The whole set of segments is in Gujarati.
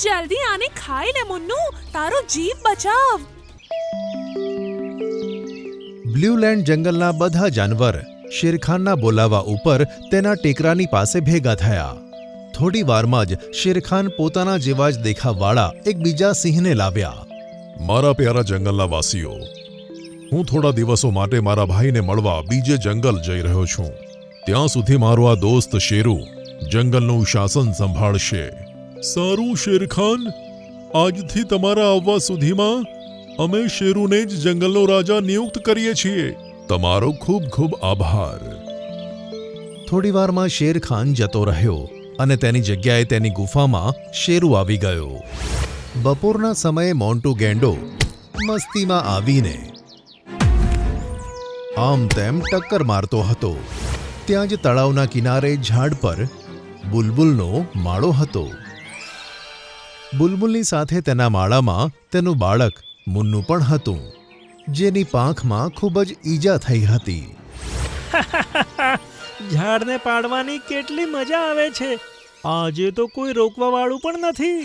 જલ્દી આને ખાઈ લે મુન્નુ, તારો જીવ બચાવ. બ્લ્યુલેન્ડ જંગલના બધા જાનવર શેરખાનના બોલાવા ઉપર તેના ટેકરાની પાસે ભેગા થયા. થોડી વારમાં જ શેરખાન પોતાના જેવા જ દેખાવવાળા એક બીજા સિંહને લાવ્યા. મારા પ્યારા જંગલના વાસીઓ, હું થોડા દિવસો માટે મારા ભાઈને મળવા બીજે જંગલ જઈ રહ્યો છું. ત્યાં સુધી મારો આ દોસ્ત શેરુ જંગલનું શાસન સંભાળશે. સારું શેરખાન, આજથી તમારા આવવા સુધીમાં અમે શેરુને જ જંગલનો રાજા નિયુક્ત કરીએ છીએ. તમારો ખૂબ ખૂબ આભાર. થોડી વારમાં શેરખાન જતો રહ્યો અને તેની જગ્યાએ તેની ગુફામાં શેરુ આવી ગયો. બપોરના સમયે મોન્ટુ ગેંડો મસ્તીમાં આવીને આમ તેમ ટક્કર મારતો હતો. ત્યાં જ તળાવના કિનારે ઝાડ પર બુલબુલનો માળો હતો. બુલબુલની સાથે તેના માળામાં તેનું બાળક મુન્નુ પણ હતું, જેની પાંખમાં ખૂબ જ ઈજા થઈ હતી. ઝાડને પાડવાની કેટલી મજા આવે છે. આજે તો કોઈ રોકવા વાળું પણ નથી.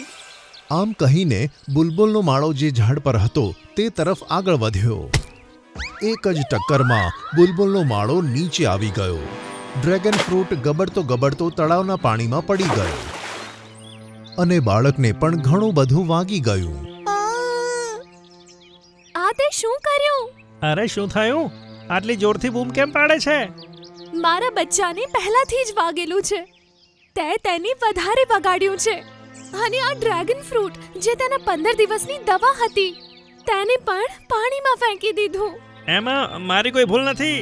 આમ કહીને બુલબુલનો માળો જે ઝાડ પર હતો તે તરફ આગળ વધ્યો. એક જ ટક્કરમાં બુલબુલનો માળો નીચે આવી ગયો. ડ્રેગન ફ્રૂટ ગબડતો ગબડતો તળાવના પાણીમાં પડી ગયો અને બાળકને પણ ઘણું બધું વાગી ગયું. આ તે શું કર્યું? અરે શું થયું? આટલી જોરથી બૂમ કેમ પાડે છે? મારા બચ્ચાને પહેલાથી જ વાગેલું છે. તે તેની વધારે વગાડ્યું છે અને આ ડ્રેગન ફ્રૂટ જે તેના 15 દિવસની દવા હતી તેને પણ પાણીમાં ફેંકી દીધું. એમાં મારી કોઈ ભૂલ નથી.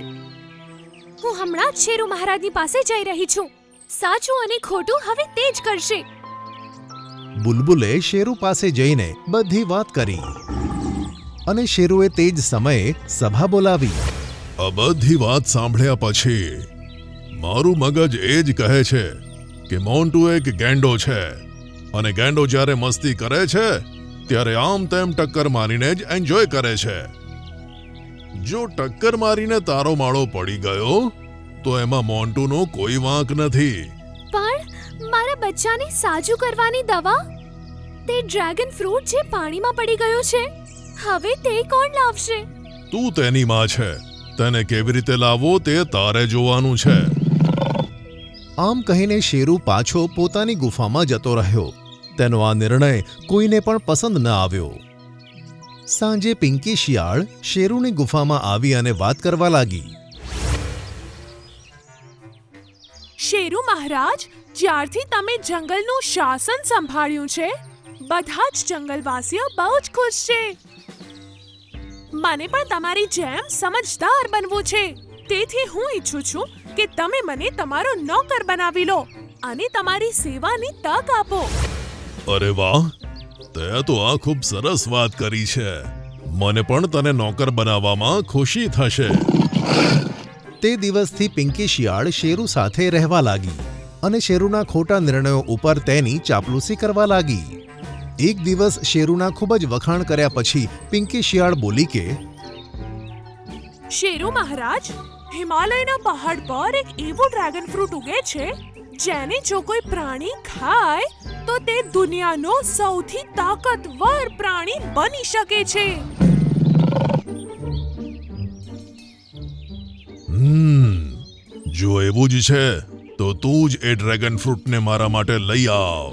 હું હમણાં જ શેરુ મહારાજની પાસે જઈ રહી છું. સાચું અને ખોટું હવે તે જ કરશે. બુલબુલે શેરુ પાસે જઈને બધી વાત કરી અને શેરુએ તે જ સમયે સભા બોલાવી. આ બધી વાત સાંભળ્યા પછી મારું મગજ એ જ કહે છે કે મોન્ટુ એક ગેંડો છે અને ગેંડો જ્યારે મસ્તી કરે છે ત્યારે આમ તેમ ટક્કર મારીને જ એન્જોય કરે છે. જો ટક્કર મારીને તારો માળો પડી ગયો તો એમાં મોન્ટુનો કોઈ વાંક નથી. પણ મારા બચ્ચાને સાજું કરવાની દવા, તે ડ્રેગન ફ્રૂટ જે પાણીમાં પડી ગયો છે, હવે તે કોણ લાવશે? તું તેની માં છે, તેને કેવી રીતે લાવવો તે તારે જોવાનું છે. આમ કહીને શેરુ પાછો પોતાની ગુફામાં જતો રહ્યો. તેનો આ નિર્ણય કોઈને પણ પસંદ ન આવ્યો. સાંજે પિંકી શિયાળ શેરુની ગુફામાં આવી અને વાત કરવા લાગી. શેરુ મહારાજ, જ્યારથી તમે જંગલનું શાસન સંભાળ્યું છે, બધા જ જંગલવાસીઓ બહુ જ ખુશ છે. મને પણ તમારી જેમ સમજદાર બનવું છે. તેથી હું ઈચ્છું છું કે તમે મને તમારો નોકર બનાવી લો અને તમારી સેવાની તક આપો. અરે વાહ, તે તો આ ખૂબ સરસ વાત કરી છે. મને પણ તને નોકર બનાવવામાં ખુશી થશે. તે દિવસથી પિંકી શિયાળ શેરુ સાથે રહેવા લાગી અને શેરુના ખોટા નિર્ણયો ઉપર તેની ચાપલૂસી કરવા લાગી. એક દિવસ શેરુના ખૂબ જ વખાણ કર્યા પછી પિંકી શિયાળ બોલી કે, શેરુ મહારાજ, હિમાલયના પહાડ પર એક એવું ડ્રેગન ફ્રૂટ ઉગે છે જેને જો કોઈ પ્રાણી ખાય તો તે દુનિયાનો સૌથી તાકાતવર પ્રાણી બની શકે છે. જો એવું જ છે તો તું જ એ ડ્રેગન ફ્રૂટને મારા માટે લઈ આવ.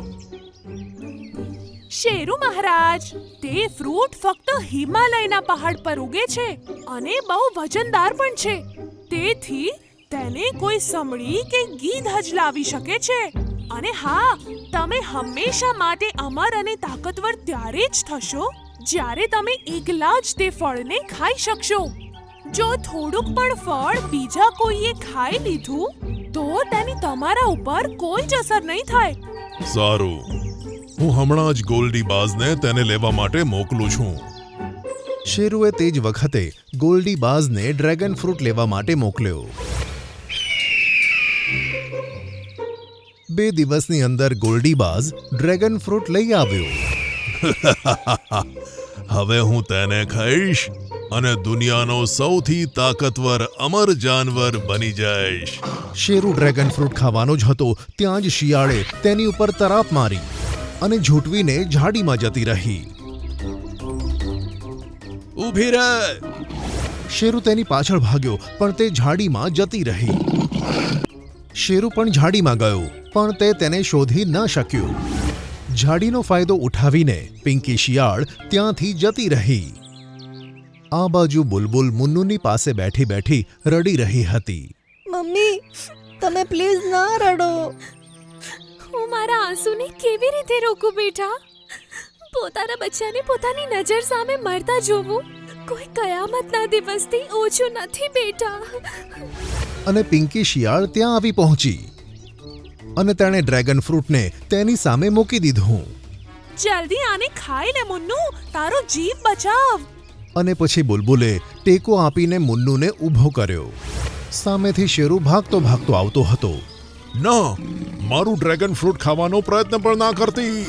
શેરુ મહારાજ, તે ફ્રૂટ ફક્ત હિમાલયના પહાડ પર ઉગે છે અને બહુ વજનદાર પણ છે. તેથી તેને કોઈ સમડી કે ગીધ જ લાવી શકે છે. અને હા, તમે હંમેશા માટે અમર અને તાકાતવર ત્યારે જ થશો જ્યારે તમે એકલા જ તે ફળને ખાઈ શકશો. જો થોડુંક પણ ફળ બીજા કોઈએ ખાઈ લીધું તો તેની તમારા ઉપર કોઈ જ અસર નહીં થાય. સારું, હું હમણાં જ ગોલ્ડી બાઝને તેને લેવા માટે મોકલું છું. શેરુએ તે જ વખતે ગોલ્ડી બાઝને ડ્રેગન ફ્રૂટ લેવા માટે મોકલ્યો. 2 દિવસની અંદર ગોલ્ડી બાઝ ડ્રેગન ફ્રૂટ લઈ આવ્યો. હવે હું તેને ખાઈશ અને દુનિયાનો સૌથી તાકાતવર અમર જાનવર બની જઈશ. શેરુ ડ્રેગન ફ્રૂટ ખાવાનો જ હતો ત્યાં જ શિયાળે તેની ઉપર તરાપ મારી અને ઝૂંટવીને ઝાડીમાં જતી રહી. ઊભી રહે. શેરુ તેની પાછળ ભાગ્યો પણ તે ઝાડીમાં જતી રહી. શેરુ પણ ઝાડીમાં ગયો પણ તે તેને શોધી ન શક્યો. ઝાડીનો ફાયદો ઉઠાવીને પિંકી શિયાળ ત્યાંથી જતી રહી. આ બાજુ બુલબુલ મુન્નુની પાસે બેઠી બેઠી રડી રહી હતી. મમ્મી તમે પ્લીઝ ના રડો. હું મારા આંસુને કેવી રીતે રોકું બેટા? પોતાના બચ્ચાને પોતાની નજર સામે મરતા જોવું કોઈ કયામતના દિવસથી ઓછું નથી બેટા. અને પિંકી શિયાળ ત્યાં આવી પહોંચી અને તેણે ડ્રેગન ફ્રૂટને તેની સામે મૂકી દીધું. જલ્દી આને ખાઈ લે મુન્નુ, તારો જીવ બચાવ. અને પછી બુલબુલે ટેકો આપીને મુન્નુને ઊભો કર્યો. સામેથી શેરુ ભાગતો ભાગતો આવતો હતો. ના, મારું ડ્રેગન ફ્રૂટ ખાવાનો પ્રયત્ન પણ ના કરતી.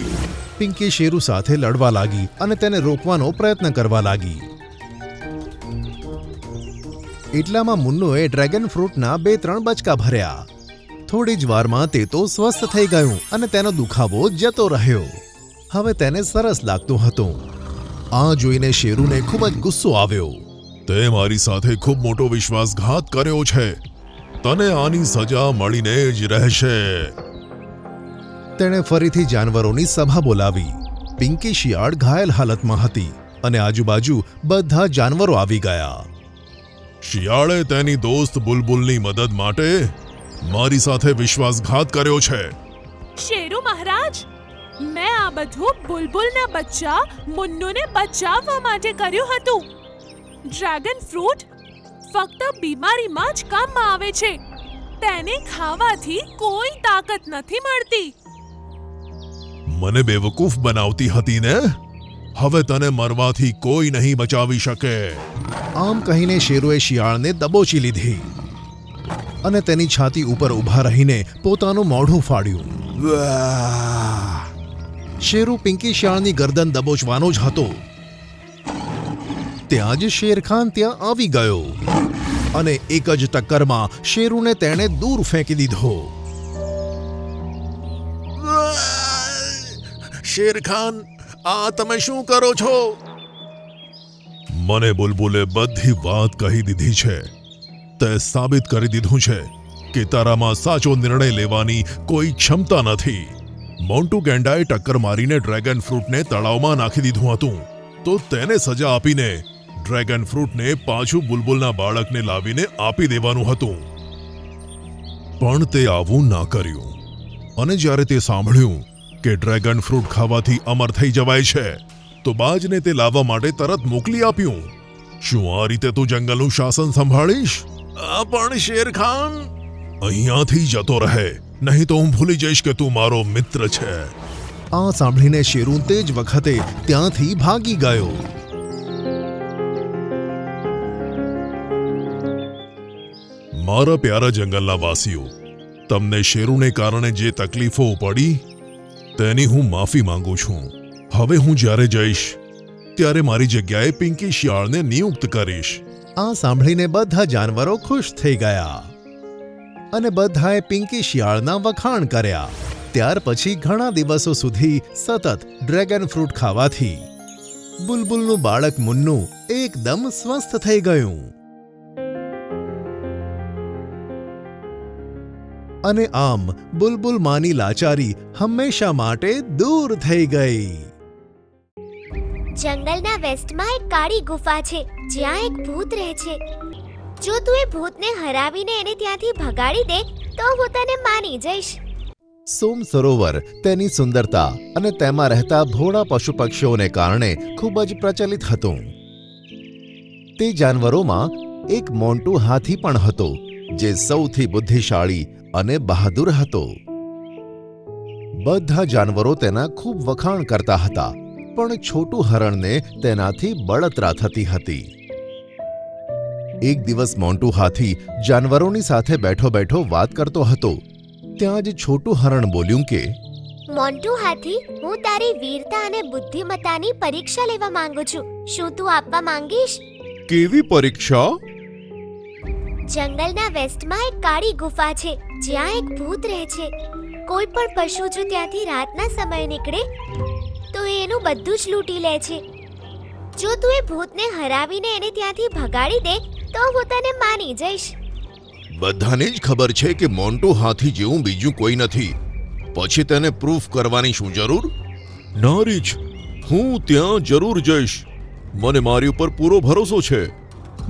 પિંકી શેરુ સાથે લડવા લાગી અને તેને રોકવાનો પ્રયત્ન કરવા લાગી. એટલામાં મુન્નુએ ડ્રેગન ફ્રૂટના 2-3 બચકા ભર્યા. થોડી જ વારમાં તે તો સ્વસ્થ થઈ ગયું અને તેનો દુખાવો જતો રહ્યો. હવે તેને સરસ લાગતું હતું. આ જોઈને શેરુને ખૂબ જ ગુસ્સો આવ્યો. તે મારી સાથે ખૂબ મોટો વિશ્વાસઘાત કર્યો છે. તને આની સજા મળીને જ રહેશે. તેણે ફરીથી જાનવરોની સભા બોલાવી. પિંકી શિયાળ ઘાયલ હાલતમાં હતી અને આજુબાજુ બધા જાનવરો આવી ગયા. શિયાળે તેની દોસ્ત બુલબુલની મદદ માટે મારી સાથે વિશ્વાસઘાત કર્યો છે. શેરુ મહારાજ, મેં આ બધું બુલબુલના બચ્ચા મુન્નુને બચાવવા માટે કર્યું હતું. ડ્રેગન ફ્રૂટ ફક્ત બીમારીમાં જ કામમાં આવે છે. તેને ખાવાથી કોઈ તાકાત નથી મળતી. મને બેવકૂફ બનાવતી હતી ને? હવે તને મરવાથી કોઈ નહીં બચાવી શકે. આમ કહીને શેરુએ શિયાળને દબોચી લીધી અને તેની છાતી ઉપર ઊભા રહીને પોતાનું મોઢું ફાડ્યું. શેરુ પિંકી શિયાળની ગરદન દબોચવાનો જ હતો. ત્યાં જ શેરખાન ત્યાં આવી ગયો અને એક જ ટક્કરમાં શેરુને તેણે દૂર ફેંકી દીધો. શેરખાન, આ તમે શું કરો છો? મને બુલબુલે બધી વાત કહી દીધી છે. તે સાબિત કરી દીધું છે કે તારામાં સાચો નિર્ણય લેવાની કોઈ ક્ષમતા નથી. મોન્ટુ ગેંડાએ ટક્કર મારીને ડ્રેગન ફ્રૂટને તળાવમાં નાખી દીધું હતું, તો તેને સજા આપીને ડ્રેગન ફ્રૂટને પાછું બુલબુલના બાળકને લાવીને આપી દેવાનું હતું. પણ તે આવું ના કર્યું. અને જ્યારે તે સાંભળ્યું કે ડ્રેગન ફ્રૂટ ખાવાથી અમર થઈ જવાય છે, તો બાજને તે લાવવા માટે તરત મોકલી આપ્યું. શું આ રીતે તું જંગલનું શાસન સંભાળીશ? પણ શેરખાન, અહીંયાથી જતો રહે, નહીં તો હું ભૂલી જઈશ કે તું મારો મિત્ર છે. આ સાંભળીને શેરુ તે જ વખતે ત્યાંથી ભાગી ગયો. મારા પ્યારા જંગલના વાસીઓ, તમને શેરુને કારણે જે તકલીફો પડી તેની હું માફી માંગુ છું. હવે હું જ્યારે જઈશ ત્યારે મારી જગ્યાએ પિંકી શિયાળને નિયુક્ત કરીશ. આ સાંભળીને બધા જાનવરો ખુશ થઈ ગયા અને બધાએ પિંકી શિયાળના વખાણ કર્યા. ત્યાર પછી ઘણા દિવસો સુધી સતત ડ્રેગન ફ્રૂટ ખાવાથી બુલબુલનું બાળક મુન્નુ એકદમ સ્વસ્થ થઈ ગયું. અને આમ બુલબુલ માની લાચારી હંમેશા માટે દૂર થઈ ગઈ. જંગલના વેસ્ટમાં એક કાળી ગુફા છે જ્યાં એક ભૂત રહે છે. જો તું એ ભૂતને હરાવીને એને ત્યાંથી ભગાડી દે તો હું તને માની જઈશ. સોમ સરોવર તેની સુંદરતા અને તેમાં રહેતા ભોળા પશુ પક્ષીઓને કારણે ખૂબ જ પ્રચલિત હતું. તે જાનવરોમાં એક મોન્ટુ હાથી પણ હતો, જે સૌથી બુદ્ધિશાળી અને બહાદુર હતો. બધા જાનવરો તેના ખૂબ વખાણ કરતા હતા, પણ છોટું હરણને તેનાથી બળતરા થતી હતી. એક દિવસ મોન્ટુ હાથી જાનવરોની સાથે બેઠો બેઠો વાત કરતો હતો. ત્યાં જ છોટું હરણ બોલ્યું કે, મોન્ટુ હાથી, હું તારી વીરતા અને બુદ્ધિમત્તાની પરીક્ષા લેવા માંગુ છું. શું તું આપવા માંગીશ? કેવી પરીક્ષા? જંગલના વેસ્ટમાં એક કાળી ગુફા છે જ્યાં એક ભૂત રહે છે. કોઈ પણ પશુ જો ત્યાંથી રાતના સમયે નીકળે તો એ એનું બધું જ લૂંટી લે છે. જો તું એ ભૂતને હરાવીને એને ત્યાંથી ભગાડી દે તો હું તને માની જઈશ. બધાને જ ખબર છે કે મોન્ટુ હાથી જેવું બીજું કોઈ નથી. પછી તેને પ્રૂફ કરવાની શું જરૂર? ના રીછ, હું ત્યાં જરૂર જઈશ. મને મારી ઉપર પૂરો ભરોસો છે.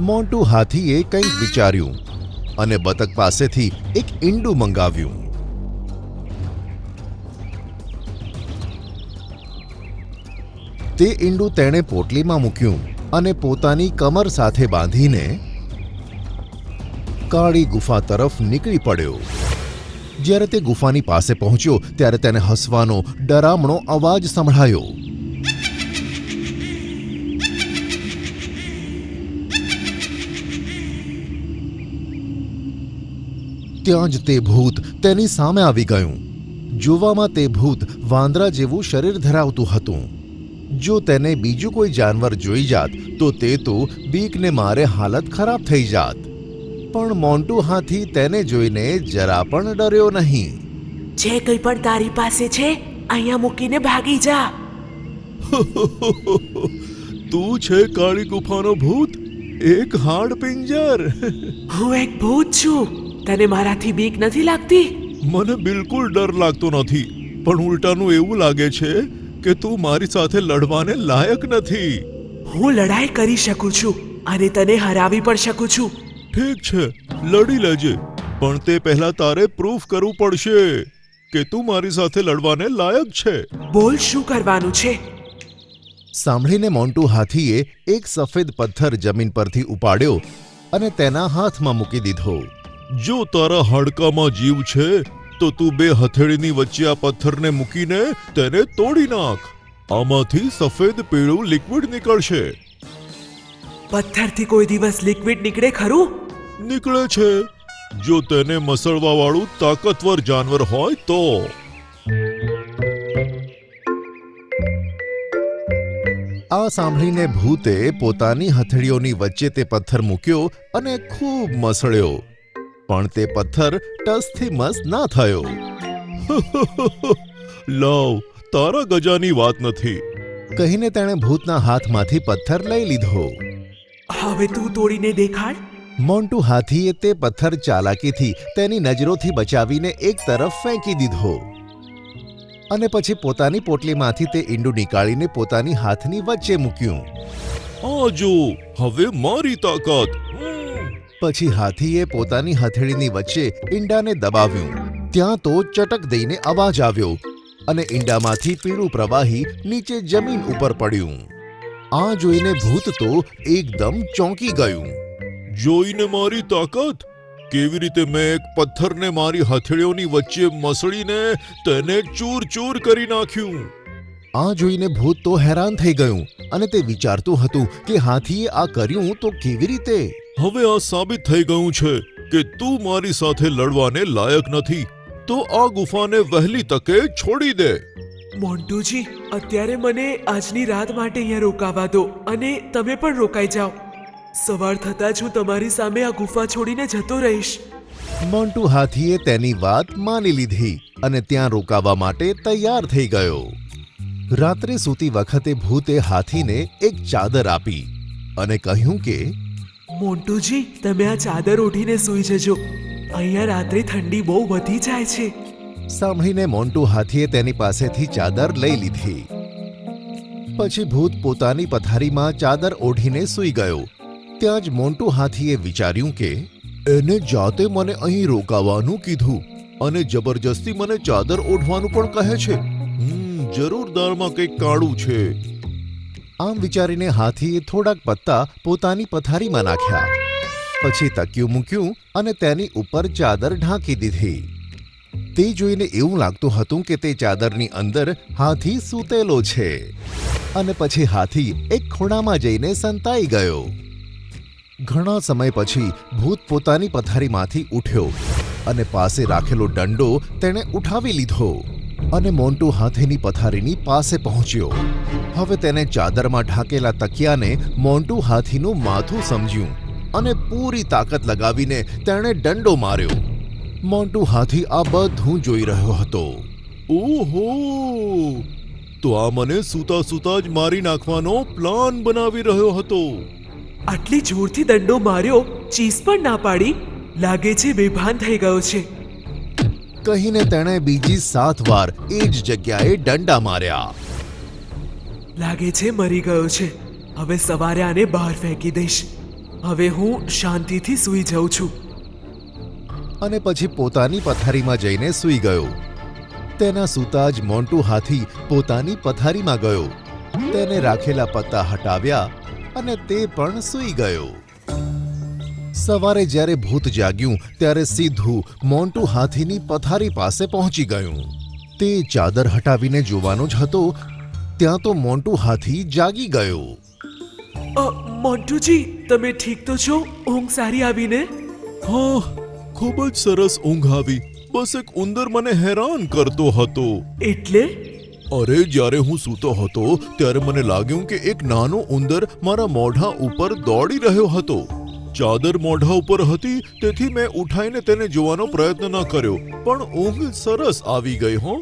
મોન્ટુ હાથીએ કંઈક વિચાર્યું અને બતક પાસેથી એક ઈંડું મંગાવ્યું. તે ઈંડું તેણે પોટલીમાં મૂક્યું અને પોતાની કમર સાથે બાંધીને કાળી ગુફા તરફ નીકળી પડ્યો. જ્યારે તે ગુફાની પાસે પહોંચ્યો ત્યારે તેને હસવાનો ડરામણો અવાજ સંભળાયો. ત્યાં જ તે ભૂત તેની સામે આવી ગયું. જોવામાં તે ભૂત વાંદરા જેવું શરીર ધરાવતું હતું. જો તેને બીજું કોઈ જાનવર જોઈ જાત તો તે તો બીકને મારે હાલત ખરાબ થઈ જાત. પણ મોન્ટુ હાથી તેને જોઈને જરા પણ ડર્યો નહીં. જે કંઈ પણ તારી પાસે છે અહીંયા મૂકીને ભાગી જા. તું છે કાળી ગુફાનો ભૂત, એક હાડ પિંજર. હું એક ભૂત છું. તને મારાથી બીક નથી લાગતી? મને બિલકુલ ડર લાગતો નથી, પણ ઉલટાનું એવું લાગે છે કે તું મારી સાથે લડવાને લાયક નથી. હું લડાઈ કરી શકું છું અને તને હરાવી પણ શકું છું. ઠીક છે, લડી લેજે, પણ તે પહેલા તારે પ્રૂફ કરવું પડશે કે તું મારી સાથે લડવાને લાયક છે. બોલ, શું કરવાનું છે? સાંભળીને મોન્ટુ હાથીએ એક સફેદ પથ્થર જમીન પરથી ઉપાડ્યો અને તેના હાથમાં મૂકી દીધો. જો તારા હાડકામાં જીવ છે તો તું બે હથેળીની વચ્ચે આ પથ્થરને મૂકીને તેને તોડી નાખ. આમાંથી સફેદ પીળું લિક્વિડ નીકળશે. પથ્થરથી કોઈ દિવસ લિક્વિડ નીકળે ખરું? નીકળે છે, જો તેને મસળવા વાળું તાકતવર જાનવર હોય તો. આ સાંભળીને ભૂતે પોતાની હથેળીઓની વચ્ચે તે પથ્થર મૂક્યો અને ખૂબ મસળ્યો, પણ તે પથ્થર ટસથી મસ ના થયો. લાવ, તારા ગજાની વાત નથી, કહીને તેણે ભૂતના હાથમાંથી પથ્થર લઈ લીધો. હવે તું તોડીને દેખાડ. મોન્ટુ હાથીએ તે પથ્થર ચાલાકીથી તેની નજરોથી બચાવીને એક તરફ ફેંકી દીધો અને પછી પોતાની પોટલીમાંથી તે ઈંડું નીકાળીને પોતાની હાથની વચ્ચે મૂક્યું. આ જો, હવે મારી તાકાત. પછી હાથીએ પોતાની હથેળીની વચ્ચે ઈંડાને દબાવ્યું. ત્યાં તો ચટક દઈને અવાજ આવ્યો અને ઈંડામાંથી પીળું પ્રવાહી નીચે જમીન ઉપર પડ્યું. આ જોઈને ભૂત તો એકદમ ચોંકી ગયું. જોઈને મારી તાકાત? કેવી રીતે મેં એક પથ્થરને મારી હથેળીઓની વચ્ચે મસળીને તેને ચૂર ચૂર કરી નાખ્યું. આ જોઈને ભૂત તો હેરાન થઈ ગયું અને તે વિચારતું હતું કે હાથીએ આ કર્યું તો કેવી રીતે. હવે આ સાબિત થઈ ગયું છે કે તું મારી સાથે લડવાને લાયક નથી, તો આ ગુફાને વહેલી તકે છોડી દે. મોન્ટુજી, અત્યારે મને આજની રાત માટે અહીંયા રોકાવા દો અને તમે પણ રોકાઈ જાઓ. સવાર થતાં જ હું તમારી સામે આ ગુફા છોડીને જતો રહીશ. મોન્ટુ હાથીએ તેની વાત માની લીધી અને ત્યાં રોકાવા માટે તૈયાર થઈ ગયો. રાત્રે સૂતી વખતે ભૂતે હાથીને એક ચાદર આપી અને કહ્યું કે મોન્ટુજી, તમે આ ચાદર ઓઢીને સૂઈ જજો. અહીંયા રાત્રે ઠંડી બહુ વધી જાય છે. સાંભળીને મોન્ટુ હાથીએ તેની પાસેથી ચાદર લઈ લીધી. પછી ભૂત પોતાની પથારીમાં ચાદર ઓઢીને સૂઈ ગયો. ત્યાં જ મોન્ટુ હાથીએ વિચાર્યું કે એને જાતે મને અહીં રોકાવાનું કીધું અને જબરજસ્તી મને ચાદર ઓઢવાનું પણ કહે છે. જરૂર દાળમાં કંઈક કાળું છે. આમ વિચારીને હાથીએ થોડાક પત્તા પોતાની પથારીમાં નાખ્યા. પછી તકિયું મૂક્યું અને તેની ઉપર ચાદર ઢાંકી દીધી. તે જોઈને એવું લાગતું હતું કે તે ચાદરની અંદર હાથી સૂતેલો છે. અને પછી હાથી એક ખૂણામાં જઈને સંતાઈ ગયો. ઘણા સમય પછી ભૂત પોતાની પથારીમાંથી ઉઠ્યો અને પાસે રાખેલો દંડો તેણે ઉઠાવી લીધો અને મોન્ટુ હાથીની પથારીની પાસે પહોંચ્યો. હવે તેને ચાદરમાં ઢાંકેલા તકિયાને મોન્ટુ હાથીનું માથું સમજ્યું અને પૂરી તાકાત લગાવીને તેણે દંડો માર્યો. મોન્ટુ હાથી આ બધું જોઈ રહ્યો હતો. ઓહો, તો આ મને સૂતા સૂતા જ મારી નાખવાનો પ્લાન બનાવી રહ્યો હતો. આટલી જોરથી દંડો માર્યો, ચીસ પણ ના પાડી. લાગે છે બેભાન થઈ ગયો છે. કહીને તેણે બીજી 7 વાર એ જ જગ્યાએ દંડા માર્યા. લાગે છે મરી ગયો છે. હવે સવારે આને બહાર ફેંકી દઈશ. હવે હું શાંતિથી સૂઈ જાઉં છું. અને પછી પોતાની પથારીમાં જઈને સૂઈ ગયો. તેના સૂતા જ મોન્ટુ હાથી પોતાની પથારીમાં ગયો. તેને રાખેલા પત્તા હટાવ્યા અને તે પણ સૂઈ ગયો. સવારે જ્યારે ભૂત જાગ્યું ત્યારે સીધું મોન્ટુ હાથીની પથારી પાસે પહોંચી ગયું. તે ચાદર હટાવીને જોવાનો જ હતો ત્યાં તો મોન્ટુ હાથી જાગી ગયો. મોન્ટુજી, તમે ઠીક તો છો? ઊંઘ સારી આવીને? હા, ખૂબ જ સરસ ઊંઘ આવી. બસ એક ઉંદર મને હેરાન કરતો હતો. એટલે? અરે, જ્યારે હું સૂતો હતો ત્યારે મને લાગ્યું કે એક નાનો ઉંદર મારા મોઢા ઉપર દોડી રહ્યો હતો. ચાદર મોઢા ઉપર હતી તેથી મેં ઉઠાઈને તેને જોવાનો પ્રયત્ન ન કર્યો, પણ ઊંઘ સરસ આવી ગઈ. હો,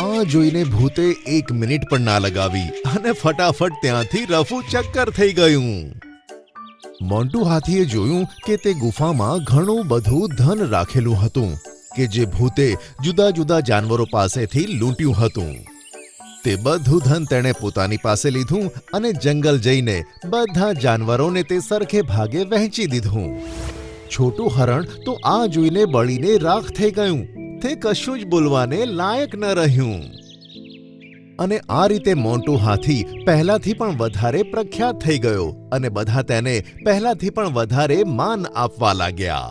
આ જોઈને ભૂતે 1 મિનિટ પણ ના લગાવી અને ફટાફટ ત્યાંથી રફુ ચક્કર થઈ ગયું. મોન્ટુ હાથીએ જોયું કે તે ગુફામાં ઘણું બધું ધન રાખેલું હતું કે જે ભૂતે જુદા જુદા જાનવરો પાસેથી લૂંટ્યું હતું. તે બધું ધન તેણે પોતાની પાસે લીધું અને જંગલ જઈને બધા જાનવરોને તે સરખે ભાગે વહેંચી દીધું. છોટું હરણ તો આ જોઈને બળીને રાખ થઈ ગયું. તે કશું જ બોલવાને લાયક ન રહ્યું. અને આ રીતે મોન્ટુ હાથી પહેલાથી પણ વધારે પ્રખ્યાત થઈ ગયો અને બધા તેને પહેલાથી પણ વધારે માન આપવા લાગ્યા.